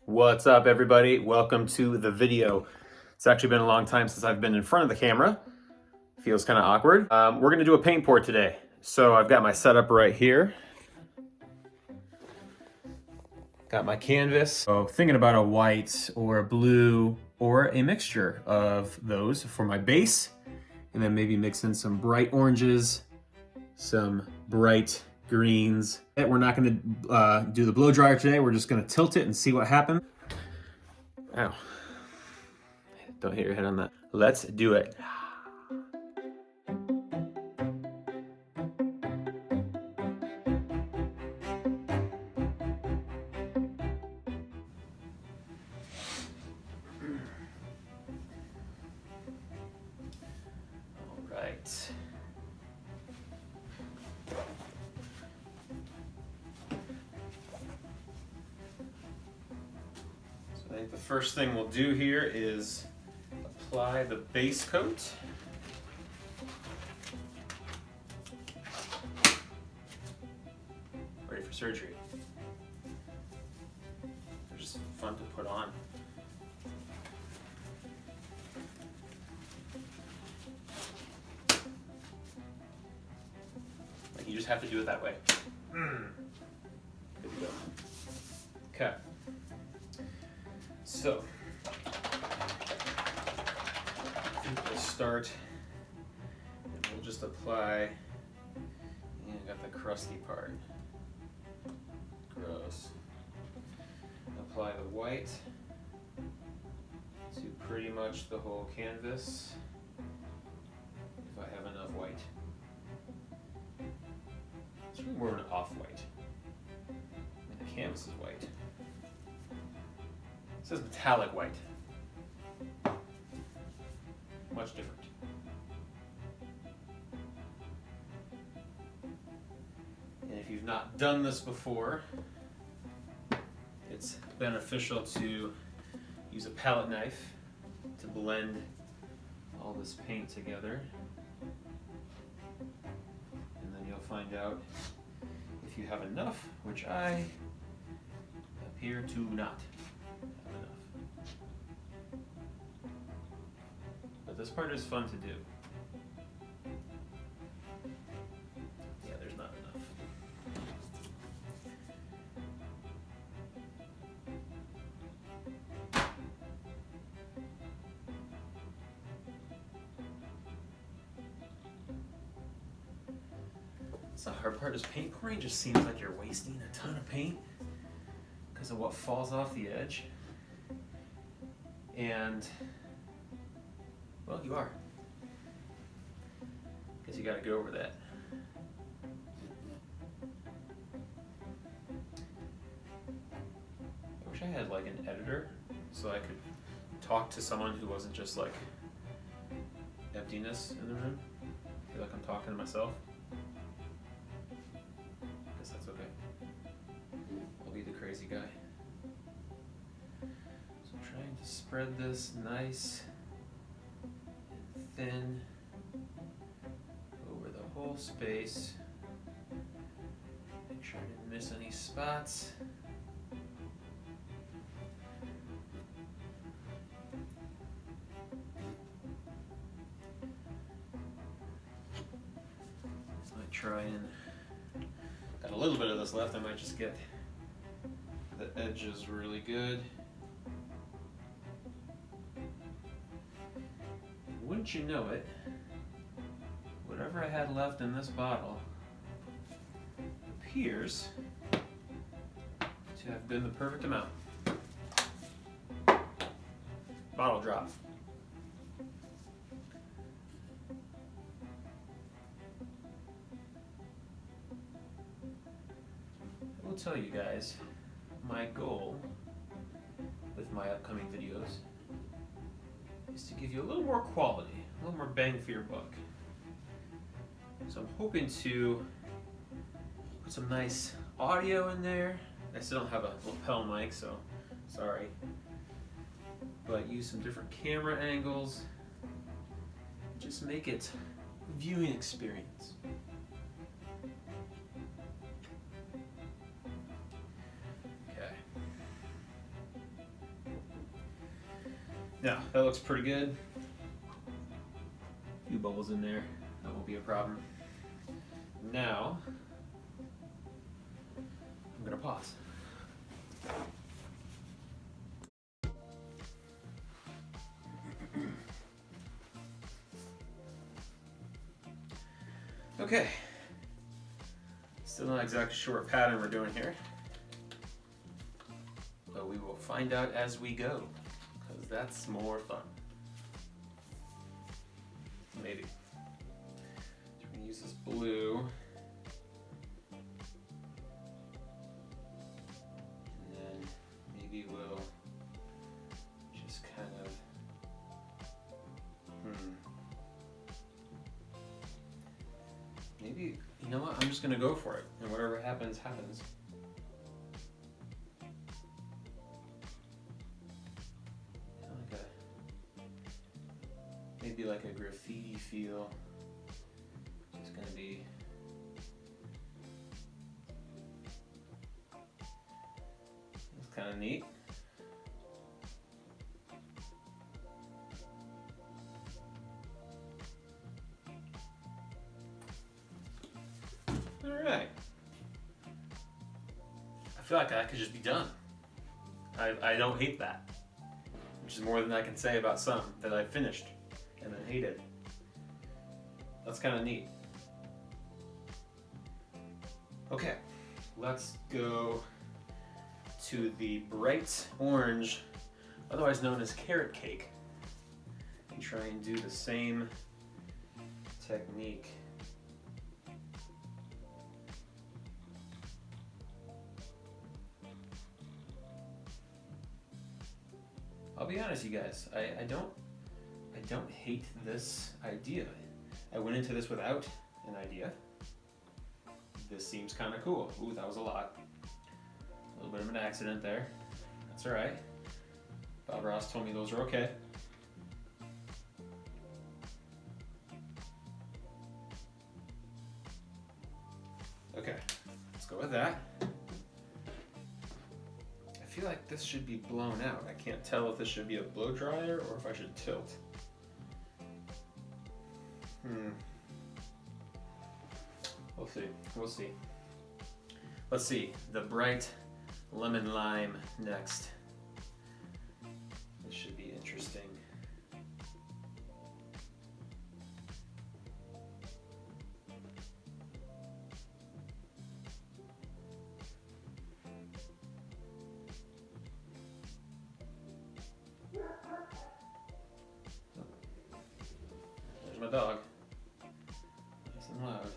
What's up, everybody? Welcome to the video. It's actually been a long time since I've been in front of the camera. Feels kind of awkward. We're gonna do a paint pour today. So I've got my setup right here. Got my canvas. So thinking about a white or a blue or a mixture of those for my base. And then maybe mix in some bright oranges, some bright greens. We're not gonna do the blow dryer today. We're just gonna tilt it and see what happens. Ow. Don't hit your head on that. Let's do it. All right. So I think the first thing we'll do here is apply the base coat. Ready for surgery. They're just fun to put on. Like, you just have to do it that way. Good to go. Okay. So, I think we'll start, and we'll just apply, and I got the crusty part. Gross. Apply the white to pretty much the whole canvas, if I have enough white. It's really more of an off-white. I mean, the canvas is white. It says metallic white. Much different. And if you've not done this before, it's beneficial to use a palette knife to blend all this paint together. And then you'll find out if you have enough, which I appear to not have enough. But this part is fun to do. Yeah, there's not enough. That's the hard part, is paint pouring just seems like you're wasting a ton of paint because of what falls off the edge. And, well, you are. Because you gotta get over that. I wish I had like an editor so I could talk to someone who wasn't just like emptiness in the room. I feel like I'm talking to myself. Guess that's okay. I'll be the crazy guy. So I'm trying to spread this nice and thin over the whole space. Make sure I didn't miss any spots. Might try and got a little bit of this left. I might just get the edges really good. And wouldn't you know it, whatever I had left in this bottle appears to have been the perfect amount. Bottle drop. I will tell you guys, my goal with my upcoming videos is to give you a little more quality, a little more bang for your buck. So I'm hoping to put some nice audio in there. I still don't have a lapel mic, so sorry. But use some different camera angles. Just make it a viewing experience. Okay. Now, that looks pretty good. A few bubbles in there, that won't be a problem. Now, I'm gonna pause. Okay, still not exactly sure what pattern we're doing here, but we will find out as we go, because that's more fun. Maybe. So we're gonna use this blue. And then maybe we'll just kind of, maybe, you know what, I'm just gonna go for it, and whatever happens, happens. Maybe like a graffiti feel. It's gonna be it's kind of neat. All right. I feel like that could just be done. I don't hate that, which is more than I can say about some that I finished and then hated. That's kind of neat. Okay, let's go to the bright orange, otherwise known as carrot cake, and try and do the same technique. I'll be honest, you guys, I don't hate this idea. I went into this without an idea. This seems kind of cool. Ooh, that was a lot. A little bit of an accident there. That's all right. Bob Ross told me those are okay. Okay, let's go with that. I feel like this should be blown out. I can't tell if this should be a blow dryer or if I should tilt. We'll see. Let's see, the bright lemon lime next. This should be interesting. There's my dog. Nice and loud.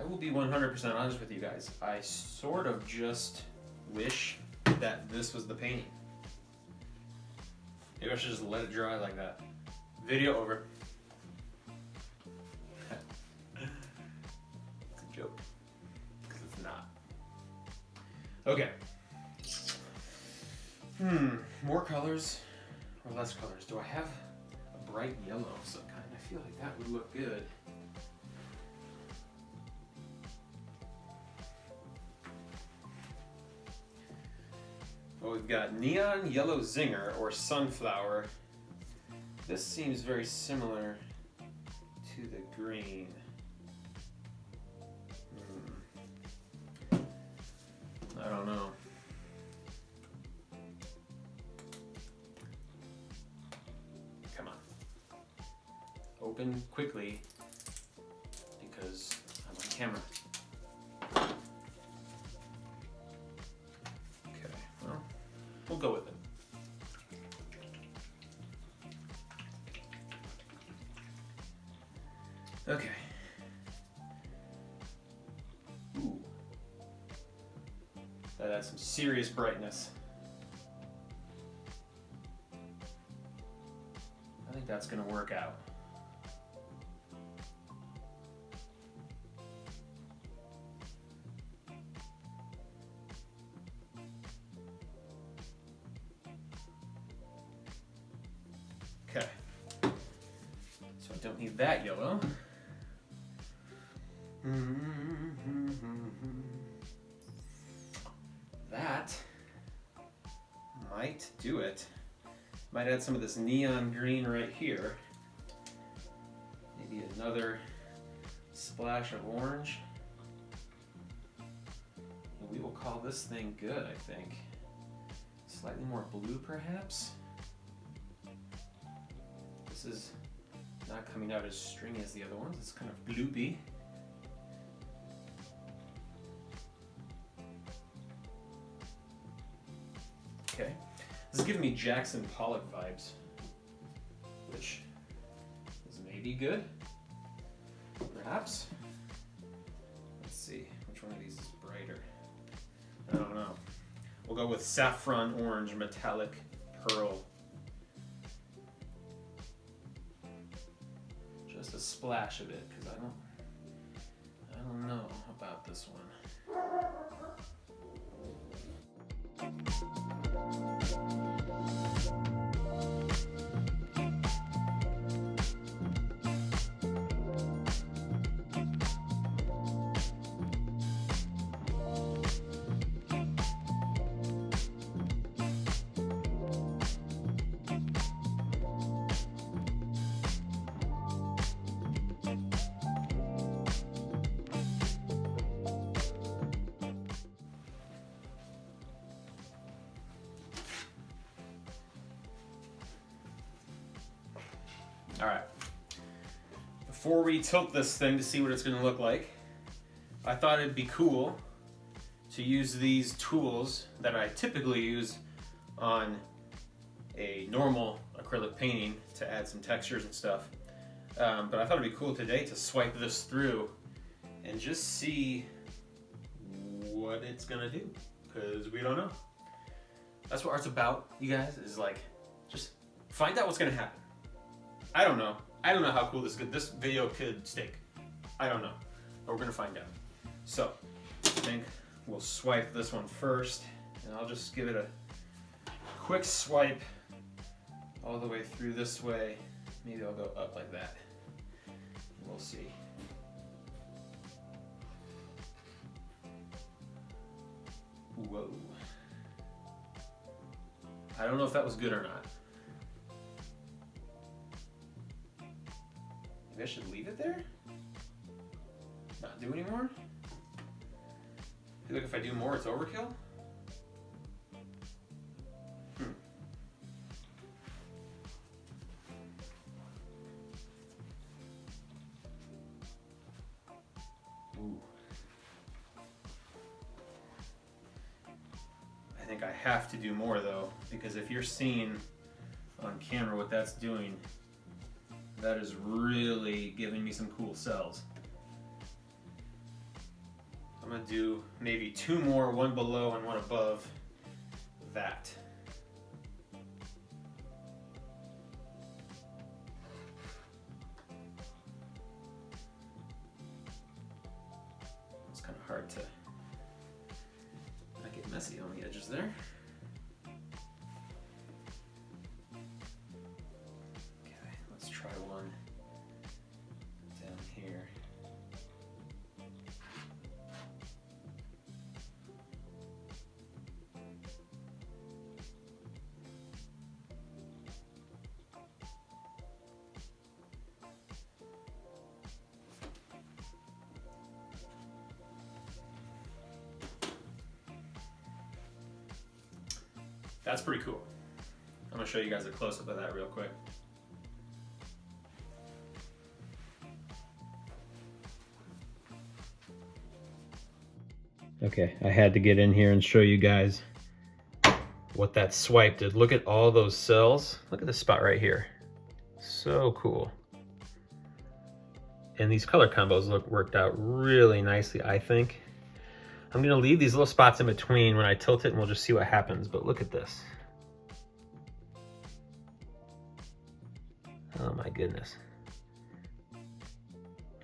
I will be 100% honest with you guys. I sort of just wish that this was the painting. Maybe I should just let it dry like that. Video over. It's a joke. Because it's not. Okay. More colors or less colors? Do I have a bright yellow of some kind? I feel like that would look good. Well, we've got Neon Yellow Zinger or Sunflower. This seems very similar to the green. I don't know. Come on. Open quickly because I'm on camera. We'll go with it. Okay. Ooh. That adds some serious brightness. I think that's gonna work out. Okay, so I don't need that yellow. That might do it. Might add some of this neon green right here. Maybe another splash of orange. And we will call this thing good, I think. Slightly more blue, perhaps. This is not coming out as stringy as the other ones. It's kind of gloopy. Okay, this is giving me Jackson Pollock vibes, which is maybe good, perhaps. Let's see, which one of these is brighter? I don't know. We'll go with Saffron Orange Metallic Pearl. Just a splash of it, because I don't know about this one. All right, before we tilt this thing to see what it's gonna look like, I thought it'd be cool to use these tools that I typically use on a normal acrylic painting to add some textures and stuff. But I thought it'd be cool today to swipe this through and just see what it's gonna do, because we don't know. That's what art's about, you guys, is like, just find out what's gonna happen. I don't know. I don't know how cool this video could stake. I don't know, but we're gonna find out. So, I think we'll swipe this one first, and I'll just give it a quick swipe all the way through this way. Maybe I'll go up like that. We'll see. Whoa. I don't know if that was good or not. Maybe I should leave it there? Not do any more? I feel like if I do more, it's overkill. Ooh. I think I have to do more though, because if you're seeing on camera what that's doing, that is really giving me some cool cells. I'm gonna do maybe two more, one below and one above that. It's kind of hard to not get messy on the edges there. Try one down here. That's pretty cool. I'm gonna show you guys a close-up of that real quick. Okay, I had to get in here and show you guys what that swipe did. Look at all those cells. Look at this spot right here. So cool. And these color combos worked out really nicely, I think. I'm gonna leave these little spots in between when I tilt it and we'll just see what happens, but look at this. Oh my goodness.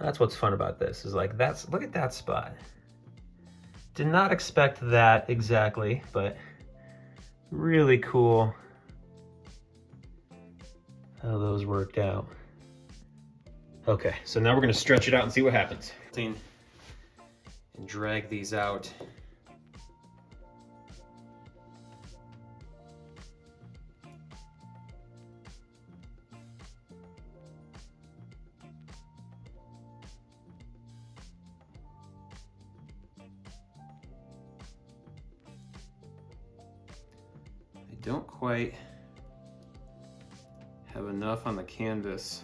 That's what's fun about this, is like, look at that spot. Did not expect that exactly, but really cool how those worked out. Okay, so now we're gonna stretch it out and see what happens. And drag these out. don't quite have enough on the canvas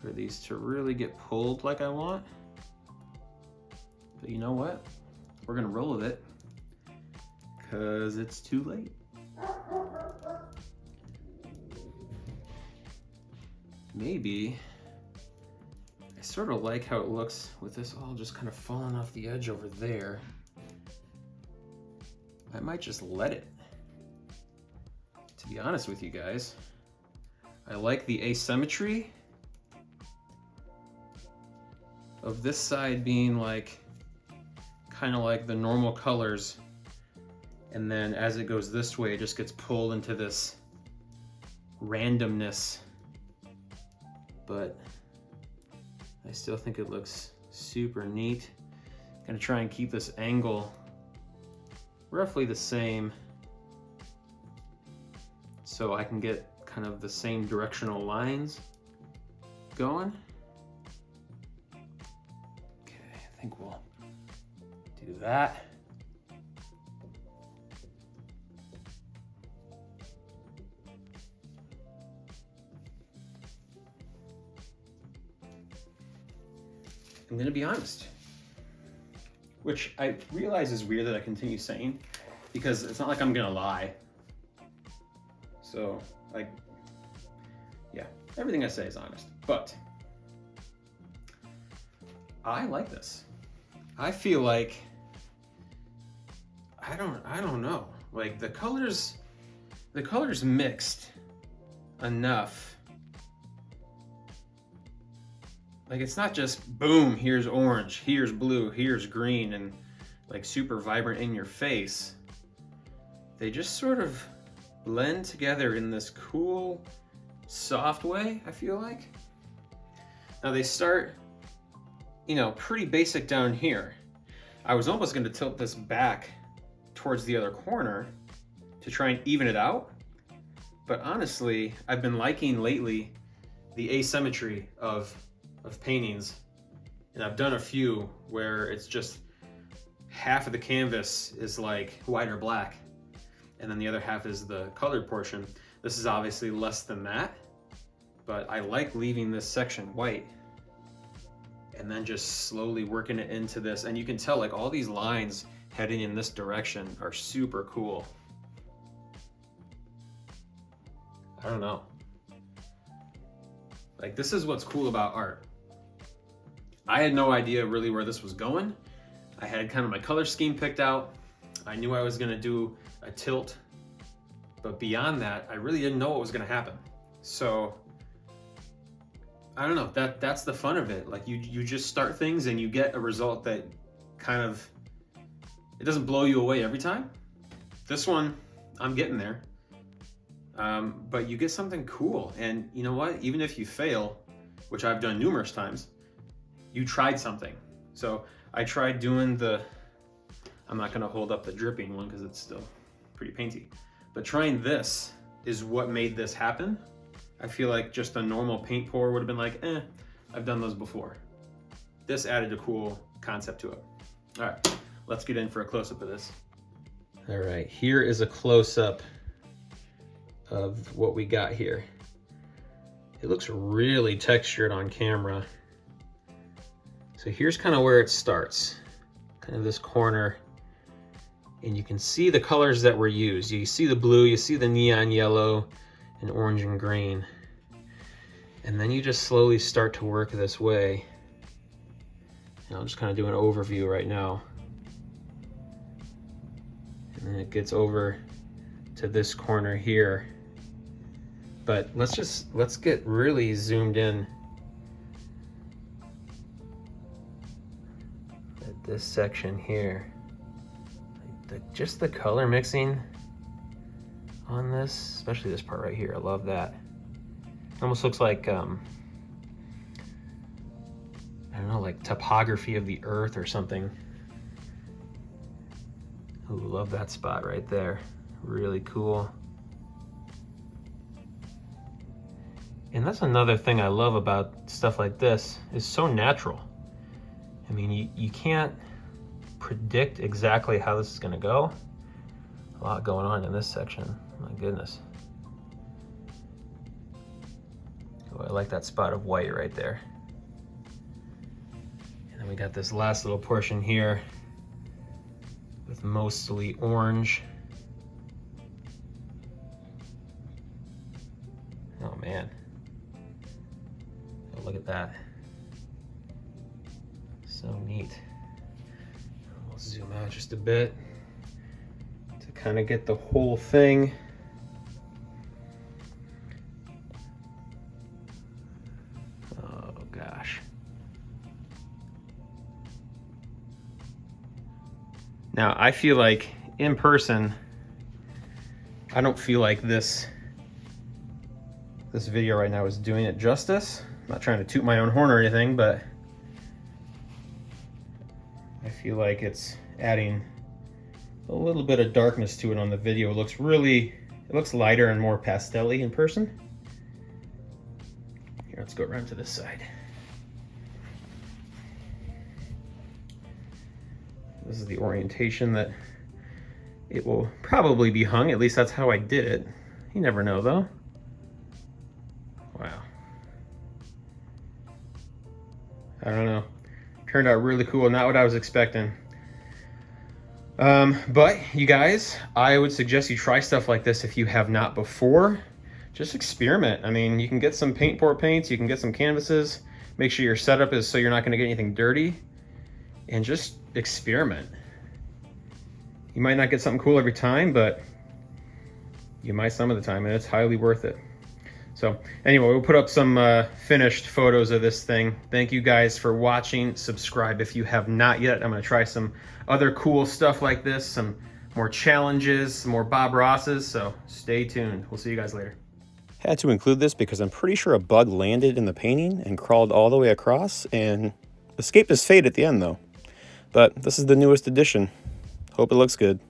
for these to really get pulled like I want. But you know what? We're gonna roll with it because it's too late. Maybe, I sort of like how it looks with this all just kind of falling off the edge over there. I might just let it. To be honest with you guys, I like the asymmetry of this side being like, kind of like the normal colors. And then as it goes this way, it just gets pulled into this randomness. But I still think it looks super neat. I'm gonna try and keep this angle roughly the same so I can get kind of the same directional lines going. Okay, I think we'll do that. I'm gonna be honest, which I realize is weird that I continue saying, because it's not like I'm gonna lie. So, like, yeah, everything I say is honest, but I like this. I feel like, I don't know, like the colors mixed enough. Like, it's not just boom, here's orange, here's blue, here's green, and like super vibrant in your face. They just sort of blend together in this cool, soft way, I feel like. Now they start, you know, pretty basic down here. I was almost going to tilt this back towards the other corner to try and even it out. But honestly, I've been liking lately the asymmetry of paintings, and I've done a few where it's just half of the canvas is like white or black, and then the other half is the colored portion. This is obviously less than that, but I like leaving this section white and then just slowly working it into this. And you can tell like all these lines heading in this direction are super cool. I don't know. Like, this is what's cool about art. I had no idea really where this was going. I had kind of my color scheme picked out. I knew I was gonna do a tilt, but beyond that, I really didn't know what was gonna happen. So, I don't know, that's the fun of it. Like, you just start things and you get a result that kind of, it doesn't blow you away every time. This one, I'm getting there. But you get something cool, and you know what? Even if you fail, which I've done numerous times, you tried something. So I tried doing I'm not gonna hold up the dripping one because it's still pretty painty, but trying this is what made this happen. I feel like just a normal paint pour would have been like, I've done those before. This added a cool concept to it. All right, let's get in for a close-up of this. All right, here is a close-up of what we got here. It looks really textured on camera. So here's kind of where it starts, kind of this corner, and you can see the colors that were used. You see the blue, you see the neon yellow and orange and green, and then you just slowly start to work this way. And I'll just kind of do an overview right now, and then it gets over to this corner here. But let's get really zoomed in at this section here. Just the color mixing on this, especially this part right here, I love that. It almost looks like, I don't know, like topography of the earth or something. Ooh, love that spot right there. Really cool. And that's another thing I love about stuff like this, is so natural. I mean, you can't predict exactly how this is gonna go, A lot going on in this section. My goodness. Oh, I like that spot of white right there. And then we got this last little portion here with mostly orange. Oh man. Oh, look at that. So neat. We'll zoom out just a bit to kind of get the whole thing. Oh gosh. Now I feel like in person, I don't feel like this video right now is doing it justice. I'm not trying to toot my own horn or anything, but I feel like it's adding a little bit of darkness to it on the video. It looks lighter and more pastel-y in person. Here, let's go around to this side. This is the orientation that it will probably be hung. At least that's how I did it. You never know though. Wow. I don't know. Turned out really cool, not what I was expecting. But you guys, I would suggest you try stuff like this if you have not before. Just experiment. I mean, you can get some paint pour paints, you can get some canvases. Make sure your setup is so you're not gonna get anything dirty. And just experiment. You might not get something cool every time, but you might some of the time, and it's highly worth it. So anyway, we'll put up some finished photos of this thing. Thank you guys for watching. Subscribe if you have not yet. I'm gonna try some other cool stuff like this, some more challenges, some more Bob Rosses, so stay tuned. We'll see you guys later. Had to include this because I'm pretty sure a bug landed in the painting and crawled all the way across and escaped his fate at the end though. But this is the newest edition. Hope it looks good.